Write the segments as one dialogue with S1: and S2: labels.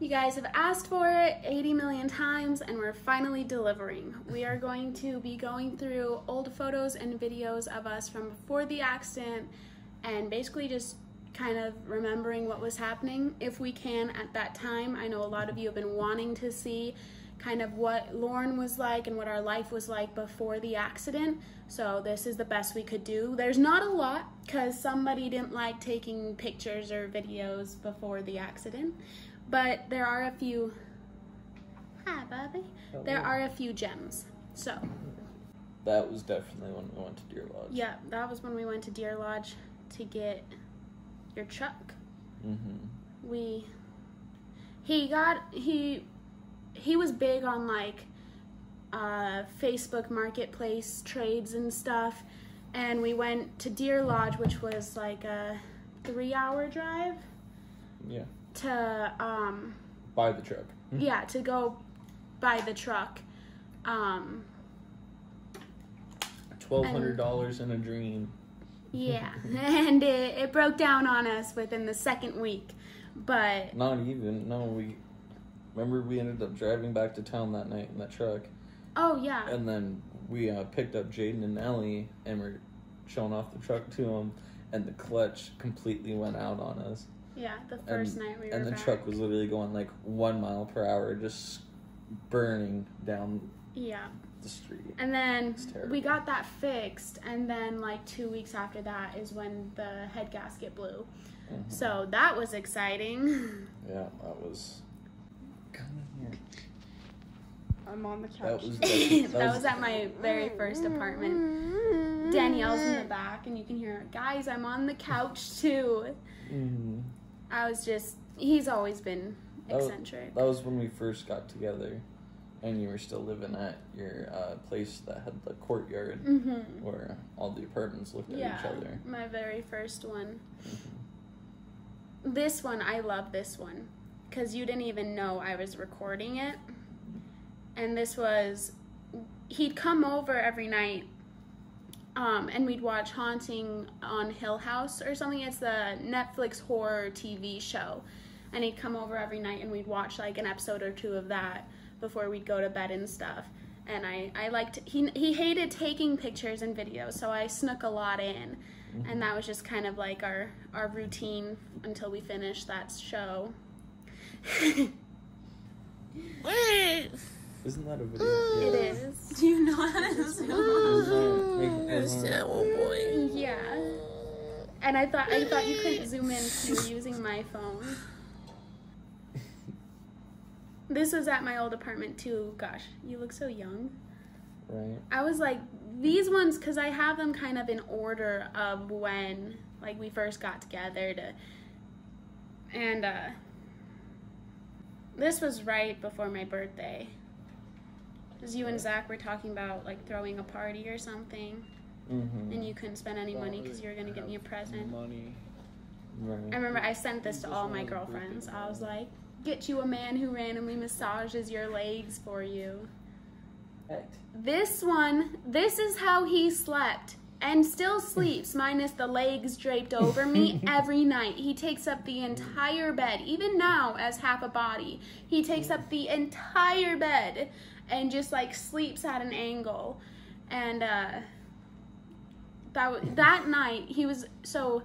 S1: You guys have asked for it 80 million times and we're finally delivering. We are going to be going through old photos and videos of us from before the accident and basically just kind of remembering what was happening if we can at that time. I know a lot of you have been wanting to see kind of what Lauren was like and what our life was like before the accident. So this is the best we could do. There's not a lot because somebody didn't like taking pictures or videos before the accident. But there are a few, hi Bobby, there are a few gems, so.
S2: That was definitely when we went to Deer Lodge.
S1: Yeah, that was when we went to Deer Lodge to get your truck.
S2: Mm-hmm.
S1: He was big on like Facebook Marketplace trades and stuff, and we went to Deer Lodge, which was like a 3-hour drive.
S2: Yeah.
S1: To
S2: buy the truck.
S1: Yeah, to go buy the truck.
S2: $1,200 in a dream.
S1: Yeah, and it broke down on us within the second week, but
S2: not even. No, we ended up driving back to town that night in that truck.
S1: Oh yeah.
S2: And then we picked up Jaden and Ellie and we're showing off the truck to them, and the clutch completely went out on us.
S1: Yeah, the first night we were
S2: And the
S1: back.
S2: truck was literally going like 1 mile per hour, just burning down the street.
S1: And then we got that fixed, and then like 2 weeks after that is when the head gasket blew. Mm-hmm. So that was exciting.
S2: Yeah, that was... Come in here.
S3: I'm on the couch.
S1: That was at my very first apartment. Danielle's in the back, and you can hear her, guys, I'm on the couch too.
S2: Mm-hmm.
S1: He's always been eccentric.
S2: That was when we first got together, and you were still living at your place that had the courtyard where all the apartments looked at each other.
S1: My very first one. This one, I love this one, because you didn't even know I was recording it. And this was, he'd come over every night, and we'd watch Haunting on Hill House or something. It's the Netflix horror TV show. And he'd come over every night and we'd watch like an episode or two of that before we'd go to bed and stuff. And I liked, he hated taking pictures and videos, so I snuck a lot in. Mm-hmm. And that was just kind of like our routine until we finished that show.
S2: Isn't that a video?
S1: It is.
S3: Do you know how to zoom?
S1: Yeah. And I thought you couldn't zoom in because you were using my phone. This was at my old apartment too. Gosh, you look so young.
S2: Right.
S1: I was like, these ones, because I have them kind of in order of when like we first got together and this was right before my birthday. Because you and Zach were talking about like throwing a party or something, and you couldn't spend any money because you were gonna get me a present.
S2: Money. Right.
S1: I remember I sent this to all my girlfriends. I was like, get you a man who randomly massages your legs for you. This one, this is how he slept and still sleeps, minus the legs draped over me every night. He takes up the entire bed, even now as half a body. He takes up the entire bed and just like sleeps at an angle. And that night so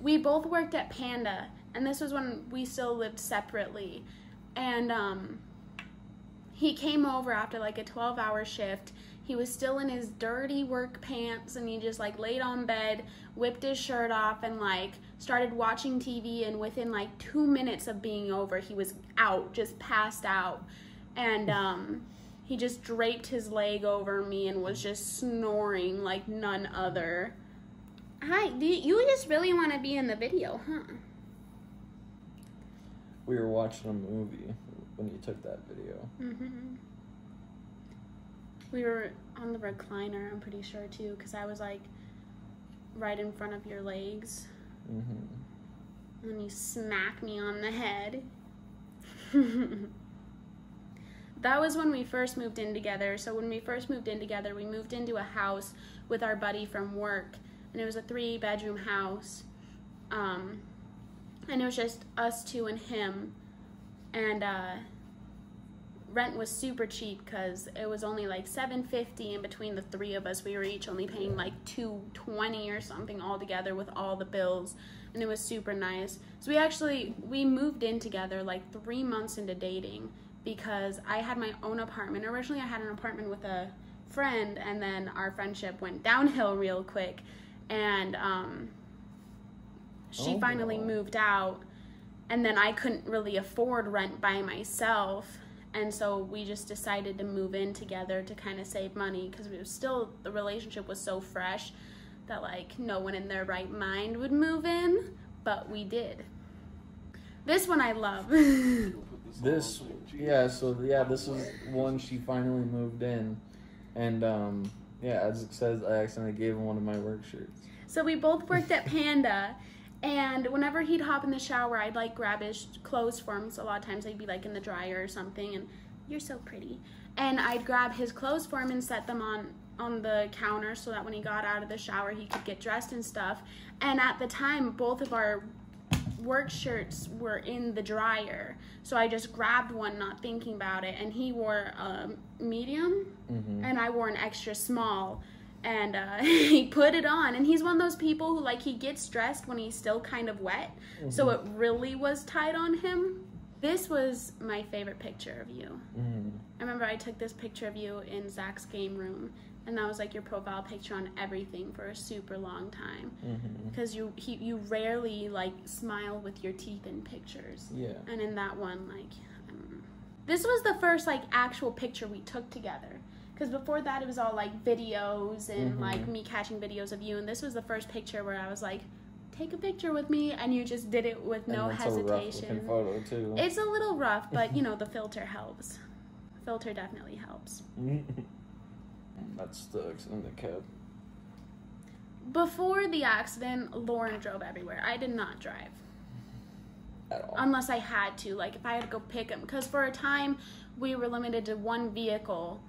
S1: we both worked at Panda, and this was when we still lived separately. And he came over after like a 12-hour shift. He was still in his dirty work pants, and he just like laid on bed, whipped his shirt off, and like started watching TV, and within like 2 minutes of being over, he was out, just passed out. And he just draped his leg over me and was just snoring like none other. Hi, you just really want to be in the video, huh?
S2: We were watching a movie when you took that video.
S1: We were on the recliner, I'm pretty sure, too, because I was, like, right in front of your legs. And then you smack me on the head. That was when we first moved in together. So when we first moved in together, we moved into a house with our buddy from work. And it was a 3-bedroom house. And it was just us two and him. and rent was super cheap because it was only like $750, and between the three of us we were each only paying like $220 or something all together with all the bills, and it was super nice. So we moved in together like 3 months into dating because I had my own apartment. Originally I had an apartment with a friend, and then our friendship went downhill real quick, and she finally moved out, and then I couldn't really afford rent by myself. And so we just decided to move in together to kind of save money because the relationship was so fresh that like no one in their right mind would move in, but we did. This one I love.
S2: This is one she finally moved in, and as it says, I accidentally gave him one of my work shirts.
S1: So we both worked at Panda. And whenever he'd hop in the shower, I'd like grab his clothes for him. So a lot of times they'd be like in the dryer or something, and you're so pretty. And I'd grab his clothes for him and set them on the counter so that when he got out of the shower, he could get dressed and stuff. And at the time, both of our work shirts were in the dryer. So I just grabbed one, not thinking about it. And he wore a medium, and I wore an extra small. And he put it on, and he's one of those people who like he gets dressed when he's still kind of wet, so it really was tight on him. This was my favorite picture of you. I remember I took this picture of you in Zach's game room, and that was like your profile picture on everything for a super long time, because you rarely like smile with your teeth in pictures.
S2: Yeah.
S1: And in that one, like this was the first like actual picture we took together. Because before that, it was all, like, videos and, like, me catching videos of you. And this was the first picture where I was like, take a picture with me. And you just did it with no hesitation.
S2: A rough photo, too.
S1: It's a little rough, but, you know, the filter helps. Filter definitely helps.
S2: That sucks in the cab.
S1: Before the accident, Lauren drove everywhere. I did not drive.
S2: At all.
S1: Unless I had to. Like, if I had to go pick him. Because for a time, we were limited to one vehicle.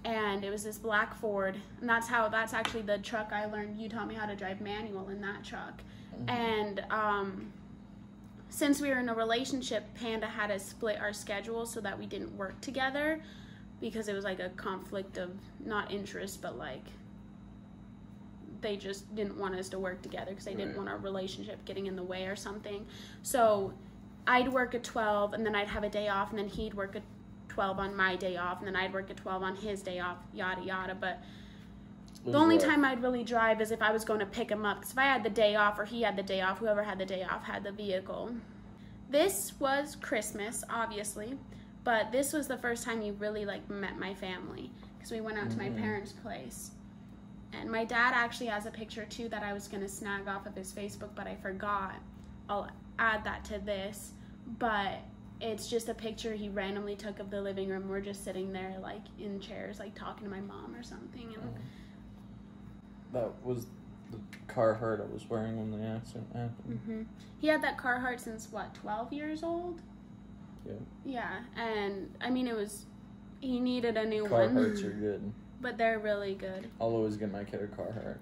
S1: And it was this black Ford, and that's actually the truck I learned. You taught me how to drive manual in that truck. And since we were in a relationship, Panda had to split our schedule so that we didn't work together, because it was like a conflict of not interest, but like they just didn't want us to work together because they didn't want our relationship getting in the way or something. So I'd work at 12, and then I'd have a day off, and then he'd work at 12 on my day off, and then I'd work at 12 on his day off, yada yada. But the only time I'd really drive is if I was going to pick him up, because if I had the day off or he had the day off, whoever had the day off had the vehicle. This was Christmas, obviously, but this was the first time you really like met my family, because we went out to my parents' place. And my dad actually has a picture too that I was going to snag off of his Facebook, but I forgot. I'll add that to this. But it's just a picture he randomly took of the living room. We're just sitting there, like, in chairs, like, talking to my mom or something. And
S2: that was the Carhartt I was wearing when the accident happened.
S1: He had that Carhartt since, 12 years old?
S2: Yeah.
S1: Yeah, and, I mean, he needed a new
S2: Carhartts
S1: one.
S2: Carhartts are good.
S1: But they're really good.
S2: I'll always get my kid a Carhartt.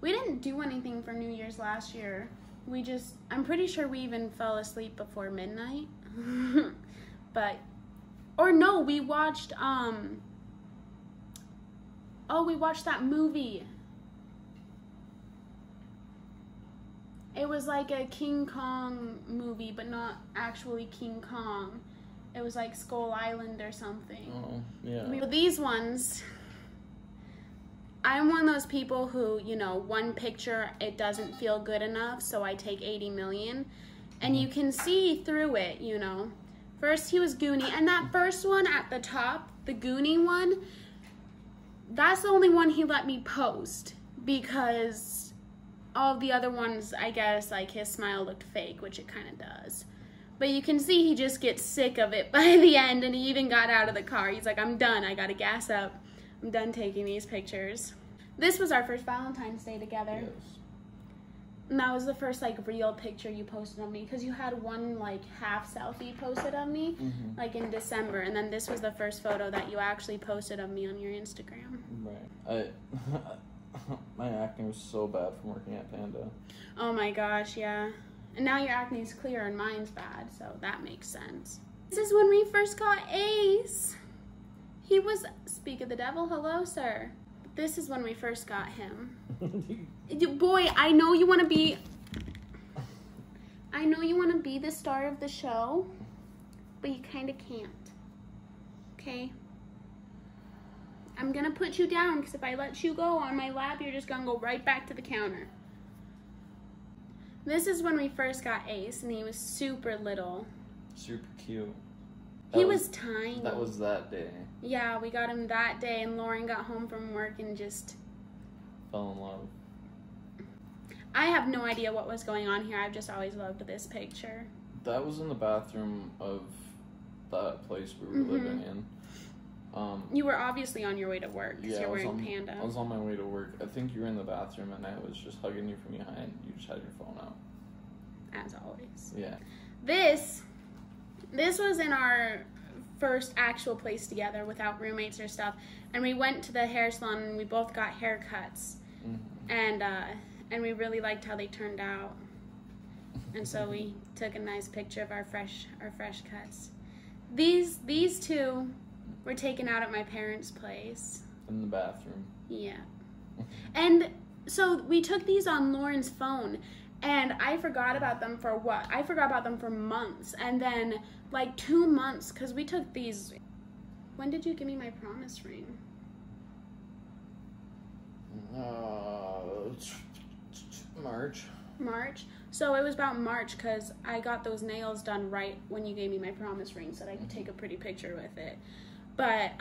S1: We didn't do anything for New Year's last year. I'm pretty sure we even fell asleep before midnight. We watched, we watched that movie. It was like a King Kong movie, but not actually King Kong. It was like Skull Island or something.
S2: Oh, yeah.
S1: But these ones, I'm one of those people who, one picture, it doesn't feel good enough, so I take 80 million. And you can see through it, First he was Goonie, and that first one at the top, the Goonie one, that's the only one he let me post, because all of the other ones, I guess, like, his smile looked fake, which it kind of does. But you can see he just gets sick of it by the end, and he even got out of the car. He's like, I'm done, I gotta gas up. I'm done taking these pictures. This was our first Valentine's Day together.
S2: Yes.
S1: And that was the first, real picture you posted of me, because you had one, half selfie posted of me, in December, and then this was the first photo that you actually posted of me on your Instagram.
S2: Right. My acne was so bad from working at Panda.
S1: Oh my gosh, yeah. And now your acne is clear and mine's bad, so that makes sense. This is when we first got Ace. He was, speak of the devil, hello, sir. This is when we first got him. Boy, I know you want to be the star of the show, but you kind of can't. Okay? I'm going to put you down because if I let you go on my lap, you're just going to go right back to the counter. This is when we first got Ace, and he was super little.
S2: Super cute.
S1: He was tiny.
S2: That was that day.
S1: Yeah, we got him that day, and Lauren got home from work and just
S2: fell in love.
S1: I have no idea what was going on here. I've just always loved this picture.
S2: That was in the bathroom of that place we were living in.
S1: You were obviously on your way to work because you're wearing Panda.
S2: I was on my way to work. I think you were in the bathroom, and I was just hugging you from behind. You just had your phone out.
S1: As always.
S2: Yeah.
S1: This was in our first actual place together without roommates or stuff, and we went to the hair salon and we both got haircuts, and we really liked how they turned out, and so we took a nice picture of our fresh cuts. These two were taken out at my parents' place.
S2: In the bathroom.
S1: Yeah. And so we took these on Lauren's phone, and I forgot about them for what? I forgot about them for months. And then, like 2 months, because we took these. When did you give me my promise ring? March. So it was about March, because I got those nails done right when you gave me my promise ring so that I could take a pretty picture with it. But,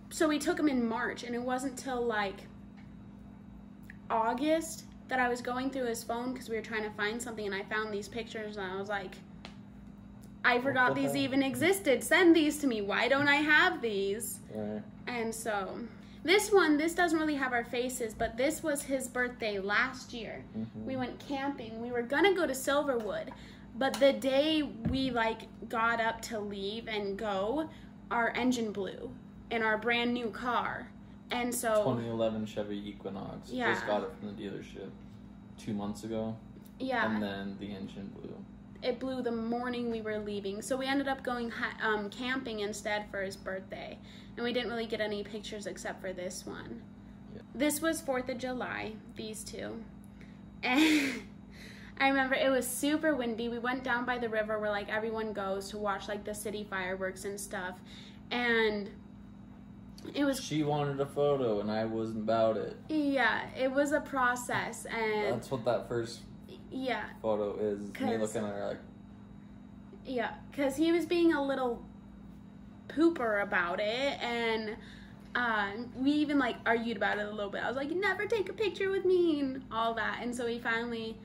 S1: so we took them in March, and it wasn't till, like, August that I was going through his phone because we were trying to find something, and I found these pictures, and I was like, I forgot these even existed. Send these to me. Why don't I have these?
S2: Right.
S1: And so, this doesn't really have our faces, but this was his birthday last year. We went camping. We were gonna go to Silverwood, but the day we, like, got up to leave and go, our engine blew in our brand new car. And so
S2: 2011 Chevy Equinox.
S1: Yeah.
S2: Just got it from the dealership 2 months ago.
S1: Yeah.
S2: And then the engine blew.
S1: It blew the morning we were leaving. So we ended up going camping instead for his birthday. And we didn't really get any pictures except for this one.
S2: Yeah.
S1: This was 4th of July, these two. And I remember it was super windy. We went down by the river where, like, everyone goes to watch, like, the city fireworks and stuff. And it was...
S2: She wanted a photo, and I wasn't about it.
S1: Yeah, it was a process, and...
S2: That's what that first photo is. Me looking at her like...
S1: Yeah, because he was being a little pooper about it, and we even, like, argued about it a little bit. I was like, you never take a picture with me, and all that. And so he finally...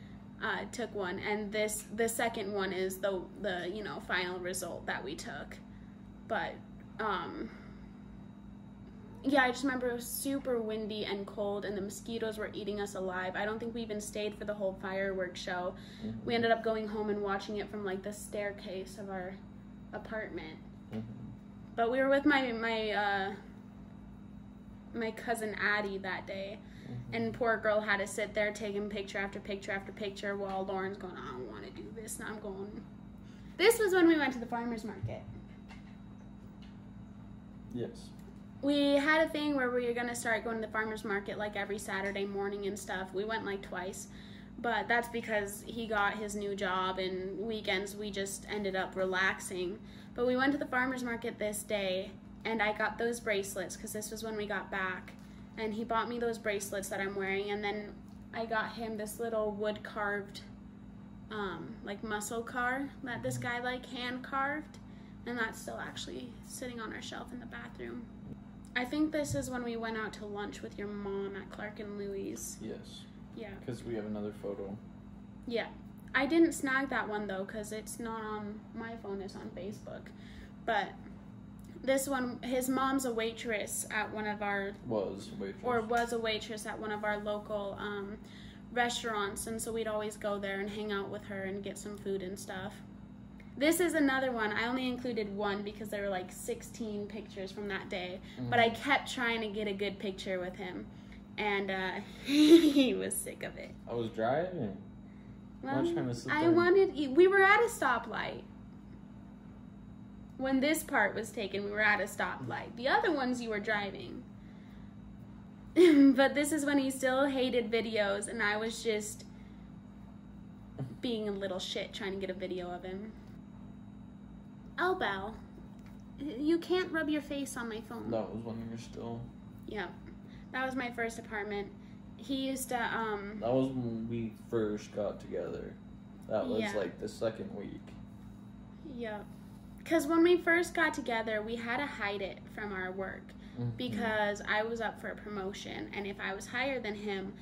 S1: took one, and the second one is the final result that we took. But yeah, I just remember it was super windy and cold, and the mosquitoes were eating us alive. I don't think we even stayed for the whole fireworks show. We ended up going home and watching it from, like, the staircase of our apartment. But we were with my cousin Addie that day. And poor girl had to sit there taking picture after picture after picture while Lauren's going, I don't want to do this, and I'm going. This was when we went to the farmer's market.
S2: Yes.
S1: We had a thing where we were going to start going to the farmer's market, like, every Saturday morning and stuff. We went, like, twice. But that's because he got his new job, and weekends we just ended up relaxing. But we went to the farmer's market this day, and I got those bracelets because this was when we got back. And he bought me those bracelets that I'm wearing, and then I got him this little wood-carved, like, muscle car that this guy, like, hand-carved, and that's still actually sitting on our shelf in the bathroom. I think this is when we went out to lunch with your mom at Clark and Louie's.
S2: Yes.
S1: Yeah.
S2: Because we have another photo.
S1: Yeah. I didn't snag that one, though, because it's not on my phone, it's on Facebook. But... this one, his mom's a waitress at one of our... was a waitress at one of our local restaurants, and so we'd always go there and hang out with her and get some food and stuff. This is another one. I only included one because there were like 16 pictures from that day, but I kept trying to get a good picture with him, and he was sick of it.
S2: I was driving.
S1: Well,
S2: I was trying to sit
S1: I
S2: there.
S1: wanted... we were at a stoplight. when this part was taken, we were at a stoplight. The other ones you were driving. But this is when he still hated videos, and I was just being a little shit trying to get a video of him. Oh, Belle, you can't rub your face on my phone.
S2: That was when you were still...
S1: Yeah, that was my first apartment. He used to,
S2: That was when we first got together. That was
S1: Yeah.
S2: like the second week.
S1: Yeah. Because when we first got together, we had to hide it from our work. Because I was up for a promotion, and if I was higher than him,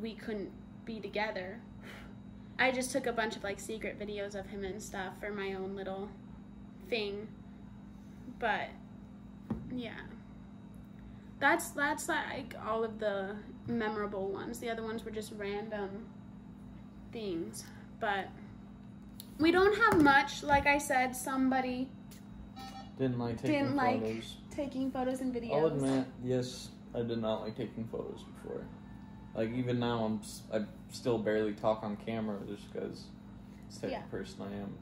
S1: we couldn't be together. I just took a bunch of like secret videos of him and stuff for my own little thing. But yeah, that's like all of the memorable ones. The other ones were just random things. But we don't have much. Like I said, somebody
S2: Didn't like taking
S1: didn't like
S2: photos.
S1: taking photos and videos.
S2: I'll admit, yes, I did not like taking photos before. Like, even now, I still barely talk on camera just because it's the type of person I am.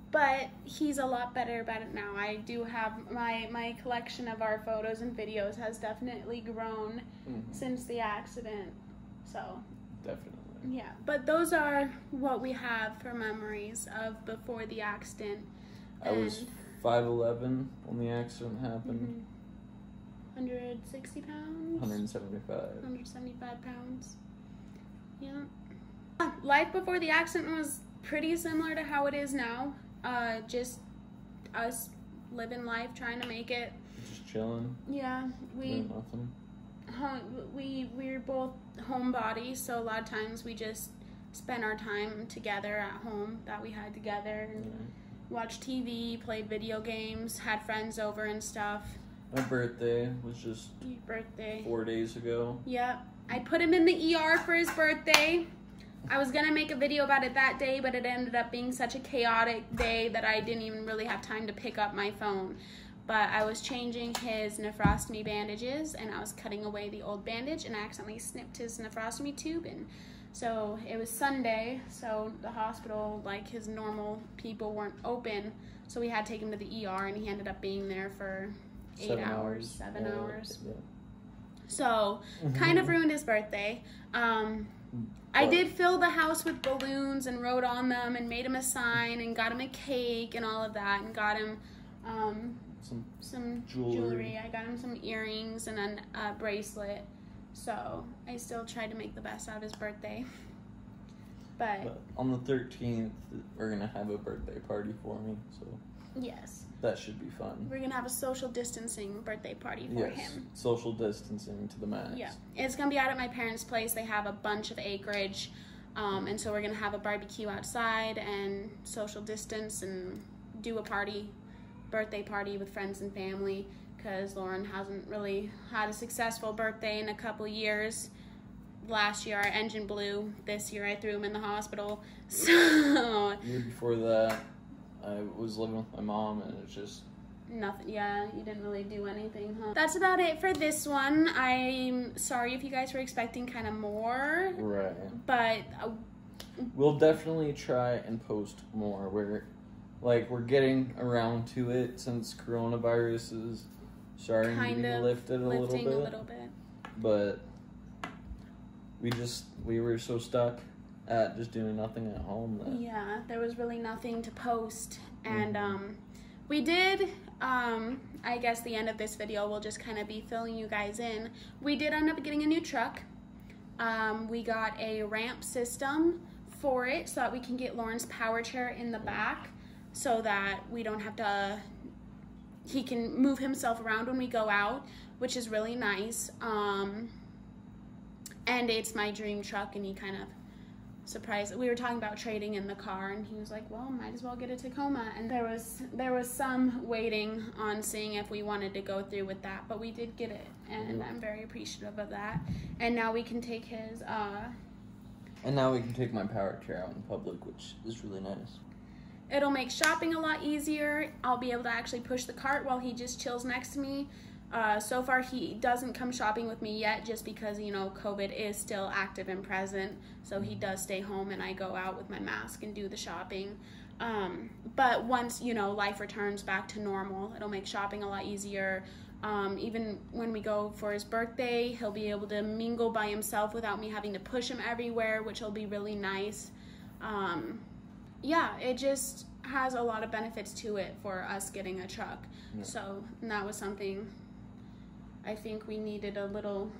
S1: But he's a lot better about it now. I do have my collection of our photos and videos has definitely grown since the accident. So,
S2: Definitely.
S1: yeah. But those are what we have for memories of before the accident.
S2: I was 5'11" when the accident happened.
S1: 160 pounds?
S2: 175.
S1: 175 pounds. Yeah. Life before the accident was pretty similar to how it is now. Just us living life, trying to make it.
S2: Just chilling.
S1: Yeah,
S2: Doing nothing.
S1: we're both homebodies, so a lot of times we just spent our time together at home that we had together and watched TV, played video games, had friends over and stuff.
S2: My birthday was just
S1: Your birthday.
S2: 4 days ago.
S1: Yep. I put him in the ER for his birthday. I was going to make a video about it that day, but it ended up being such a chaotic day that I didn't even really have time to pick up my phone. But I was changing his nephrostomy bandages, and I was cutting away the old bandage, and I accidentally snipped his nephrostomy tube. And so it was Sunday, so the hospital, like his normal people, weren't open. So we had to take him to the ER, and he ended up being there for 8 hours, 7 hours.
S2: Yeah.
S1: So, kind of ruined his birthday. I did fill the house with balloons and wrote on them and made him a sign and got him a cake and all of that and got him some jewelry. I got him some earrings and a bracelet. So, I still tried to make the best out of his birthday. But
S2: on the 13th, we're going to have a birthday party for me, so
S1: yes.
S2: that should be fun.
S1: We're going to have a social distancing birthday party for him.
S2: Social distancing to the max.
S1: Yeah, it's gonna be out at my parents' place. They have a bunch of acreage, and so we're gonna have a barbecue outside and social distance and do a birthday party with friends and family. Because Lauren hasn't really had a successful birthday in a couple years. Last year our engine blew. This year I threw him in the hospital. So
S2: The year before that, I was living with my mom, and it's just
S1: nothing. Yeah, you didn't really do anything, huh? That's about it for this one. I'm sorry if you guys were expecting kind of more.
S2: right.
S1: But
S2: We'll definitely try and post more. We're getting around to it since coronavirus is starting to be lifted a little bit. But we were so stuck at just doing nothing at home that
S1: yeah, there was really nothing to post. And we did, I guess the end of this video will just kind of be filling you guys in. We did end up getting a new truck. We got a ramp system for it so that we can get Lauren's power chair in the back so that we don't have to, he can move himself around when we go out, which is really nice. And it's my dream truck, and he kind of surprised. We were talking about trading in the car, and he was like, well, might as well get a Tacoma. And there was some waiting on seeing if we wanted to go through with that, but we did get it, and I'm very appreciative of that. And now we can take his
S2: and now we can take my power chair out in public, which is really nice.
S1: It'll make shopping a lot easier. I'll be able to actually push the cart while he just chills next to me. So far, he doesn't come shopping with me yet just because, COVID is still active and present. So he does stay home, and I go out with my mask and do the shopping. But once, life returns back to normal, it'll make shopping a lot easier. Even when we go for his birthday, he'll be able to mingle by himself without me having to push him everywhere, which will be really nice. It just has a lot of benefits to it for us getting a truck. Yeah. So that was something I think we needed, a little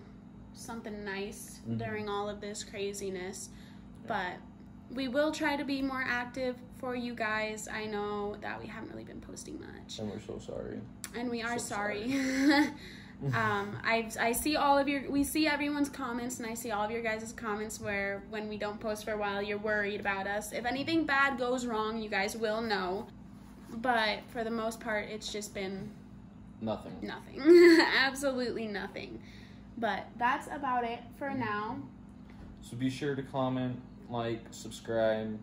S1: something nice during all of this craziness. Yeah. But we will try to be more active for you guys. I know that we haven't really been posting much.
S2: And we're so sorry.
S1: And we are sorry. I see we see everyone's comments, and I see all of your guys' comments where when we don't post for a while, you're worried about us. If anything bad goes wrong, you guys will know. But for the most part, it's just been
S2: nothing.
S1: Absolutely nothing. But that's about it for now.
S2: So be sure to comment, like, subscribe.